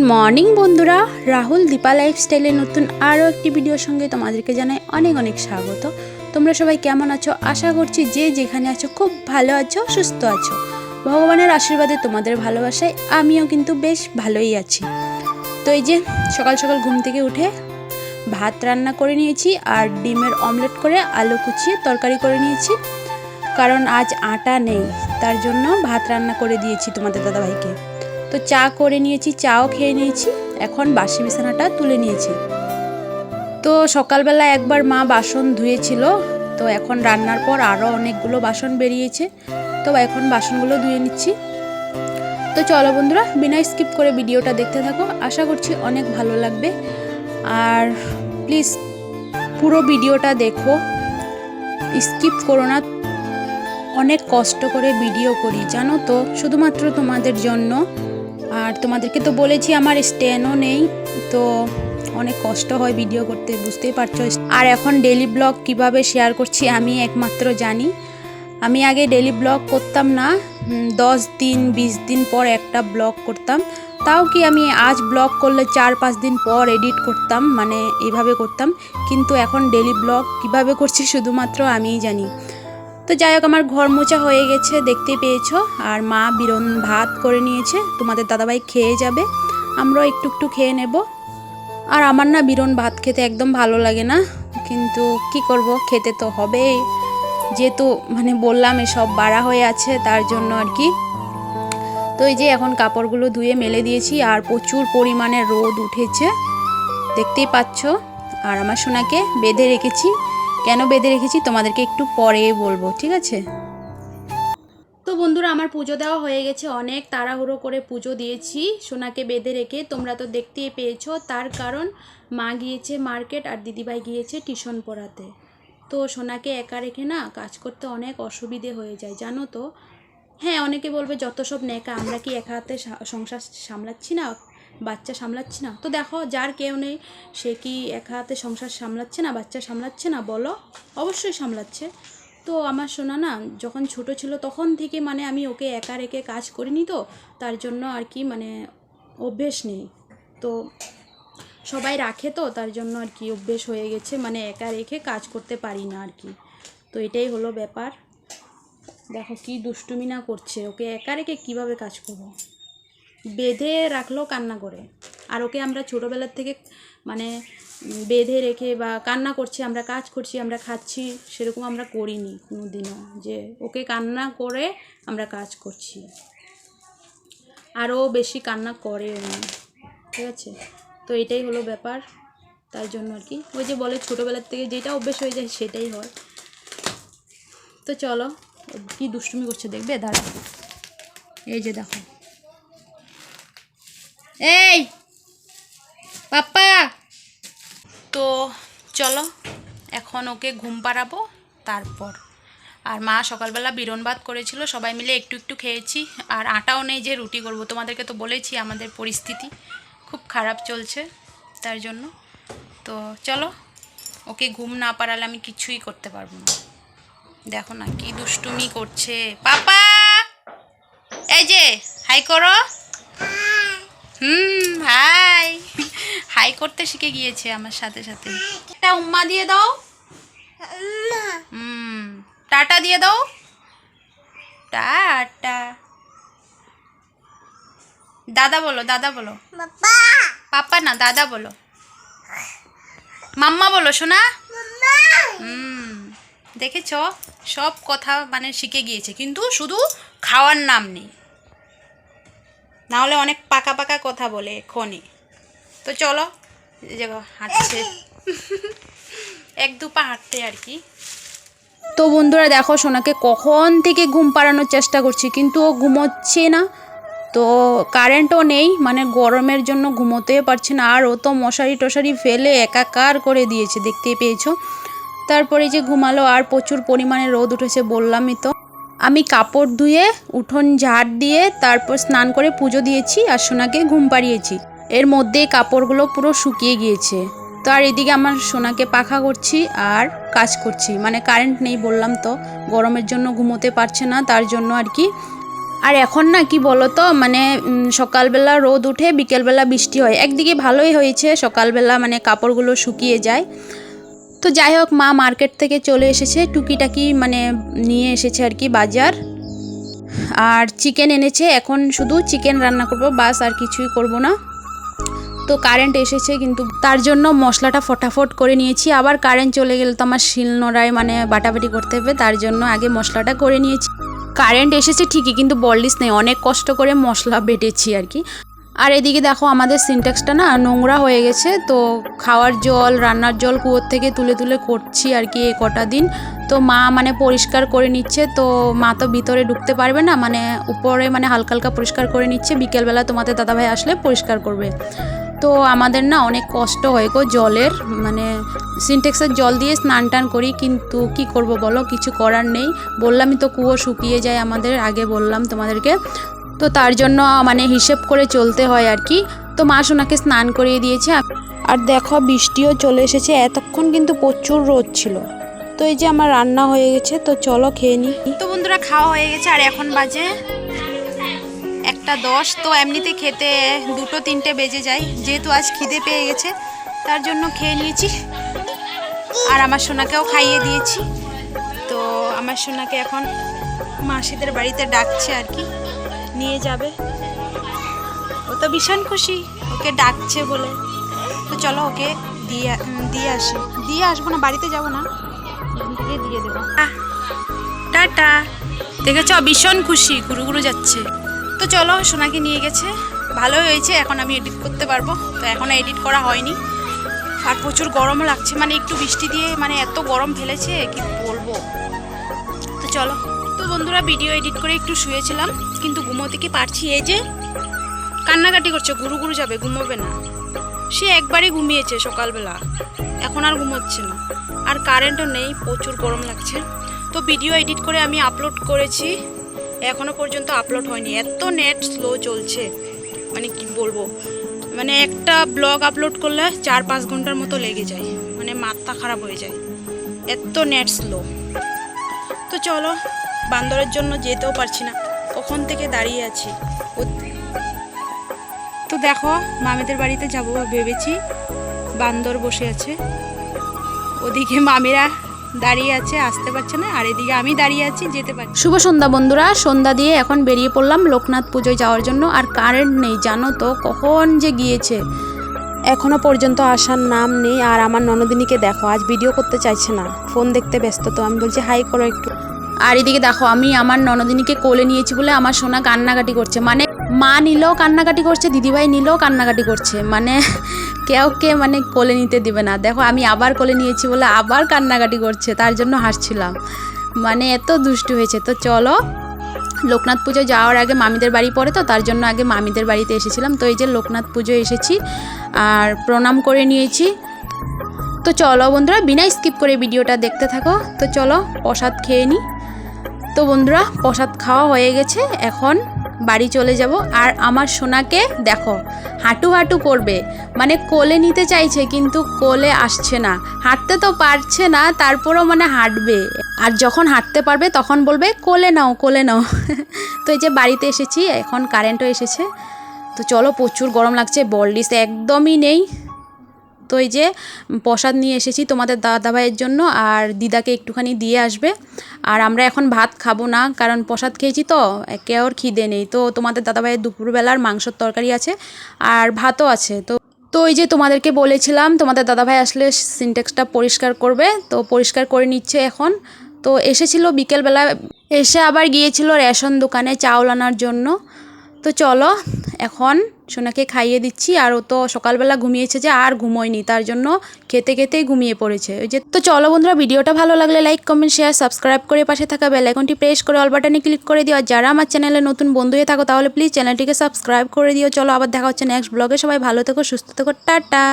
Morning বন্ধুরা, রাহুল দীপা লাইফস্টাইলের নতুন আরও একটি ভিডিওর সঙ্গে তোমাদেরকে জানাই অনেক অনেক স্বাগত। তোমরা সবাই কেমন আছো? আশা করছি যে যেখানে আছো খুব ভালো আছো, সুস্থ আছো। ভগবানের আশীর্বাদে তোমাদের ভালোবাসায় আমিও কিন্তু বেশ ভালোই আছি। তো এই যে সকাল সকাল ঘুম থেকে উঠে ভাত রান্না করে নিয়েছি আর ডিমের অমলেট করে আলু কুচিয়ে তরকারি করে নিয়েছি, কারণ আজ আটা নেই, তার জন্য ভাত রান্না করে দিয়েছি তোমাদের দাদাভাইকে। তো চা করে নিয়েছি, চাও খেয়ে নিয়েছি, এখন বাসি বিছানাটা তুলে নিয়েছি। তো সকালবেলা একবার মা বাসন ধুয়েছিল, তো এখন রান্নার পর আরও অনেকগুলো বাসন বেরিয়েছে, তো এখন বাসনগুলো ধুয়ে নিচ্ছি। তো চলো বন্ধুরা, বিনা স্কিপ করে ভিডিওটা দেখতে থাকো, আশা করছি অনেক ভালো লাগবে। আর প্লিজ পুরো ভিডিওটা দেখো, স্কিপ করো না। অনেক কষ্ট করে ভিডিও করি জানো তো, শুধুমাত্র তোমাদের জন্য। আর তোমাদেরকে তো বলেছি আমার স্ট্যান্ডও নেই, তো অনেক কষ্ট হয় ভিডিও করতে, বুঝতেই পারছো। আর এখন ডেলি ব্লগ কিভাবে শেয়ার করছি আমি একমাত্র জানি। আমি আগে ডেলি ব্লগ করতাম না, 10 দিন 20 দিন পর একটা ব্লগ করতাম, তাও কি আমি আজ ব্লগ করলে 4-5 দিন পর এডিট করতাম, মানে এইভাবে করতাম। কিন্তু এখন ডেলি ব্লগ কিভাবে করছি শুধুমাত্র আমিই জানি। তো যাই হোক, আমার ঘর মোছা হয়ে গেছে, দেখতে পেয়েছো। আর মা বিরন ভাত করে নিয়েছে, তোমাদের দাদাভাই খেয়ে যাবে, আমরাও একটু একটু খেয়ে নেব। আর আমার না বিরন ভাত খেতে একদম ভালো লাগে না, কিন্তু কি করব, খেতে তো হবেই, যেহেতু মানে বললাম এসব বাড়া হয়ে আছে, তার জন্য আর কি। তো এই যে এখন কাপড়গুলো ধুয়ে মেলে দিয়েছি, আর প্রচুর পরিমাণে রোদ উঠেছে, দেখতেই পাচ্ছ। আর আমার সোনাকে বেঁধে রেখেছি, কেন বেঁধে রেখেছি তোমাদেরকে একটু পরে বলবো, ঠিক আছে? তো বন্ধুরা, আমার পুজো দেওয়া হয়ে গেছে, অনেক তাড়াহুড়ো করে পুজো দিয়েছি সোনাকে বেঁধে রেখে, তোমরা তো দেখতেই পেয়েছো। তার কারণ মা গিয়েছে মার্কেট আর দিদিভাই গিয়েছে টিউশন পড়াতে। তো সোনাকে একা রেখে না কাজ করতে অনেক অসুবিধে হয়ে যায় জানো তো। হ্যাঁ, অনেকে বলবে যত সব নেকা, আমরা কি একা হাতে সংসার সামলাচ্ছি না, বাচ্চা সামলাচ্ছি না? তো দেখো, যার কেউ নেই সে কি একা হাতে সংসার সামলাচ্ছে না, বাচ্চা সামলাচ্ছে না বলো? অবশ্যই সামলাচ্ছে। তো আমার সোনা না যখন ছোট ছিল তখন থেকে মানে আমি ওকে একা রেখে কাজ করিনি, তো তার জন্য আর কি মানে অভ্যেস নেই। তো সবাই রাখে, তো তার জন্য আর কি অভ্যেস হয়ে গেছে, মানে একা রেখে কাজ করতে পারি না আর কি। তো এটাই হলো ব্যাপার। দেখো কি দুষ্টুমি না করছে, ওকে একা রেখে কীভাবে কাজ করবো? বেঁধে রাখলেও কান্না করে। আর ওকে আমরা ছোটোবেলার থেকে মানে বেঁধে রেখে বা কান্না করছে আমরা কাজ করছি আমরা খাচ্ছি, সেরকম আমরা করিনি কোনো দিনও, যে ওকে কান্না করে আমরা কাজ করছি। আরও বেশি কান্না করে উনি, ঠিক আছে? তো এটাই হলো ব্যাপার, তার জন্য আর কি ওই যে বলে ছোটোবেলার থেকে যেটা অভ্যেস হয়ে যায় সেটাই হয়। তো চলো, কি দুষ্টুমি করছে দেখবে, দাঁড়া। এই যে দেখো, এই পাপ্পা। তো চলো এখন ওকে ঘুম পাড়াবো তারপর। আর মা সকালবেলা বিরন ভাত করেছিল, সবাই মিলে একটু একটু খেয়েছি। আর আটাও নেই যে রুটি করব, তোমাদেরকে তো বলেছি আমাদের পরিস্থিতি খুব খারাপ চলছে, তার জন্য। তো চলো, ওকে ঘুম না পাড়ালে আমি কিছুই করতে পারবো না। দেখো না কি দুষ্টুমি করছে। পাপা, এই যে হাই করো। হাই হাই করতে শিখে গিয়েছে আমার সাথে সাথে। একটা উম্মা দিয়ে দাও, টাটা দিয়ে দাও, টাটা। দাদা বলো, দাদা বলো, পাপা না দাদা বলো, মাম্মা বলো শোনা। দেখেছ, সব কথা মানে শিখে গিয়েছে, কিন্তু শুধু খাওয়ার নাম নেই, নাহলে অনেক পাকা পাকা কথা বলে এক্ষণে। তো চলো, হাঁটছে এক দু পা হাঁটতে আর কি। তো বন্ধুরা দেখো, সোনাকে কখন থেকে ঘুম পাড়ানোর চেষ্টা করছি, কিন্তু ও ঘুমোচ্ছে না। তো কারেন্টও নেই, মানে গরমের জন্য ঘুমোতে পারছে না। আর ও তো মশারি টশারি ফেলে একাকার করে দিয়েছে, দেখতেই পেয়েছো। তারপরে যে ঘুমালো, আর প্রচুর পরিমাণে রোদ উঠেছে বললামই তো। আমি কাপড় ধুয়ে উঠোন ঝাড় দিয়ে তারপর স্নান করে পুজো দিয়েছি আর সোনাকে ঘুম পাড়িয়েছি। এর মধ্যেই কাপড়গুলো পুরো শুকিয়ে গিয়েছে। তো আর এদিকে আমার সোনাকে পাখা করছি আর কাজ করছি, মানে কারেন্ট নেই বললাম তো, গরমের জন্য ঘুমোতে পারছে না, তার জন্য আর কি। আর এখন না কি বলো তো মানে সকালবেলা রোদ উঠে বিকেলবেলা বৃষ্টি হয়, একদিকে ভালোই হয়েছে, সকালবেলা মানে কাপড়গুলো শুকিয়ে যায়। তো যাই হোক, মা মার্কেট থেকে চলে এসেছে, টুকিটাকি মানে নিয়ে এসেছে আর কি বাজার, আর চিকেন এনেছে। এখন শুধু চিকেন রান্না করব, বাস আর কিছুই করব না। তো কারেন্ট এসেছে, কিন্তু তার জন্য মশলাটা ফটাফট করে নিয়েছি। আবার কারেন্ট চলে গেলে তো আমার শিলনোড়ায় মানে বাটাবাটি করতে হবে, তার জন্য আগে মশলাটা করে নিয়েছি। কারেন্ট এসেছে ঠিকই, কিন্তু বললিস নেই, অনেক কষ্ট করে মশলা বেটেছি আর কি। আর এদিকে দেখো আমাদের সিনট্যাক্সটা না নোংরা হয়ে গেছে, তো খাওয়ার জল রান্নার জল কুয়োর থেকে তুলে তুলে করছি আর কি এই কটা দিন। তো মা মানে পরিষ্কার করে নিচ্ছে, তো মা তো ভিতরে ঢুকতে পারবে না, মানে উপরে মানে হালকা হালকা পরিষ্কার করে নিচ্ছে, বিকেলবেলা তোমাদের দাদাভাই আসলে পরিষ্কার করবে। তো আমাদের না অনেক কষ্ট হয় গো জলের, মানে সিনটেক্সের জল দিয়ে স্নান টান করি, কিন্তু কি করব বলো, কিছু করার নেই। বললামই তো কুয়ো শুকিয়ে যায় আমাদের, আগে বললাম তোমাদেরকে। তো তার জন্য মানে হিসেব করে চলতে হয় আর কি। তো মা সোনাকে স্নান করিয়ে দিয়েছে। আর দেখো বৃষ্টিও চলে এসেছে, এতক্ষণ কিন্তু প্রচুর রোদ ছিল। তো এই যে আমার রান্না হয়ে গেছে, তো চলো খেয়ে নিই। তো বন্ধুরা খাওয়া হয়ে গেছে, আর এখন বাজে 1:10। তো এমনিতে খেতে 2-3 বেজে যায়, যেহেতু আজ খিদে পেয়ে গেছে তার জন্য খেয়ে নিয়েছি। আর আমার সোনাকেও খাইয়ে দিয়েছি। তো আমার সোনাকে এখন মাসিদের বাড়িতে ডাকছে আর কি, নিয়ে যাবে। ও তো ভীষণ খুশি, ওকে ডাকছে বলে। তো চলো ওকে দিয়ে আসি। দিয়ে আসবো না, বাড়িতে যাবো না, দিয়ে দেবো। টাটা। দেখেছ ভীষণ খুশি, ঘুরু ঘুরু যাচ্ছে। তো চলো, সোনাকে নিয়ে গেছে, ভালোই হয়েছে, এখন আমি এডিট করতে পারবো। তো এখনও এডিট করা হয়নি, আর প্রচুর গরমও লাগছে, মানে একটু বৃষ্টি দিয়ে মানে এত গরম ফেলেছে কি বলবো। তো চলো। তো বন্ধুরা ভিডিও এডিট করে একটু শুয়েছিলাম, কিন্তু ঘুমোতে কি পারছি। এই যে কান্নাকাটি করছে, গুরু গুরু যাবে, ঘুমোবে না। সে একবারই ঘুমিয়েছে সকালবেলা, এখন আর ঘুমোচ্ছে না। আর কারেন্টও নেই, প্রচুর গরম লাগছে। তো ভিডিও এডিট করে আমি আপলোড করেছি, এখনও পর্যন্ত আপলোড হয়নি, এত নেট স্লো চলছে, মানে কি বলবো। মানে একটা ব্লগ আপলোড করলে 4-5 ঘন্টার মতো লেগে যায়, মানে মাথা খারাপ হয়ে যায়, এত নেট স্লো। তো চলো, বান্দরের জন্য যেতেও পারছি না, কখন থেকে দাঁড়িয়ে আছি। তো দেখো মামিদের বাড়িতে যাবো ভেবেছি, বান্দর বসে আছে, ওদিকে মামিরা দাঁড়িয়ে আছে, আসতে পারছে না, আর এদিকে আমি দাঁড়িয়ে আছি, যেতে পারছি। শুভ সন্ধ্যা বন্ধুরা, সন্ধ্যা দিয়ে এখন বেরিয়ে পড়লাম লোকনাথ পুজোয় যাওয়ার জন্য। আর কারেন্ট নেই জানো তো, কখন যে গিয়েছে, এখনো পর্যন্ত আসার নাম নেই। আর আমার ননদিনীকে দেখো, আজ ভিডিও করতে চাইছে না, ফোন দেখতে ব্যস্ত। তো আমি বলছি হাই করো একটু। আর এদিকে দেখো আমি আমার ননদিনীকে কোলে নিয়েছি বলে আমার সোনা কান্নাকাটি করছে, মানে মা নিলেও কান্নাকাটি করছে, দিদিভাই নিলেও কান্নাকাটি করছে, মানে কেউ মানে কোলে নিতে দিবে না। দেখো আমি আবার কোলে নিয়েছি বলে আবার কান্নাকাটি করছে, তার জন্য হাসছিলাম, মানে এত দুষ্টু হয়েছে। তো চলো, লোকনাথ পুজো যাওয়ার আগে মামিদের বাড়ি পড়ে, তো তার জন্য আগে মামিদের বাড়িতে এসেছিলাম। তো এই যে লোকনাথ পুজো এসেছি আর প্রণাম করে নিয়েছি। তো চলো বন্ধুরা, বিনা স্কিপ করে ভিডিওটা দেখতে থাকো। তো চলো প্রসাদ খেয়ে নিই। তো বন্ধুরা প্রসাদ খাওয়া হয়ে গেছে, এখন বাড়ি চলে যাব। আর আমার সোনাকে দেখো হাঁটু হাঁটু করবে, মানে কোলে নিতে চাইছে কিন্তু কোলে আসছে না, হাঁটতে তো পারছে না, তারপরেও মানে হাঁটবে। আর যখন হাঁটতে পারবে তখন বলবে কোলে নাও কোলে নাও। তো এই যে বাড়িতে এসেছি, এখন কারেন্টও এসেছে। তো চলো, প্রচুর গরম লাগছে, বলডিস একদমই নেই। তো এই যে প্রসাদ নিয়ে এসেছি তোমাদের দাদাভাইয়ের জন্য, আর দিদাকে একটুখানি দিয়ে আসবে। আর আমরা এখন ভাত খাবো না, কারণ প্রসাদ খেয়েছি তো কেউ খিদে নেই। তো তোমাদের দাদাভাইয়ের দুপুরবেলার মাংসর তরকারি আছে আর ভাতও আছে। তো ওই যে তোমাদেরকে বলেছিলাম তোমাদের দাদাভাই আসলে সিনট্যাক্সটা পরিষ্কার করবে, তো পরিষ্কার করে নিচ্ছে এখন। তো এসেছিল বিকেলবেলা, এসে আবার গিয়েছিল রেশন দোকানে চাউল আনার জন্য। তো চলো এখন সোনাকে খাইয়ে দিচ্ছি। আর ও তো সকালবেলা ঘুমিয়েছে, যে আর ঘুমোয়নি, তার জন্য খেতে খেতেই ঘুমিয়ে পড়েছে ওই যে। তো চলো বন্ধুরা, ভিডিওটা ভালো লাগলে লাইক কমেন্ট শেয়ার সাবস্ক্রাইব করে পাশে থাকা বেল আইকনটি প্রেস করে অল বাটনে ক্লিক করে দিও। আর যারা আমার চ্যানেলে নতুন বন্ধু হয়ে থাকো তাহলে প্লিজ চ্যানেলটিকে সাবস্ক্রাইব করে দিও। চলো আবার দেখা হচ্ছে নেক্সট ব্লগে, সবাই ভালো থেকো সুস্থ থেকো, টাটা।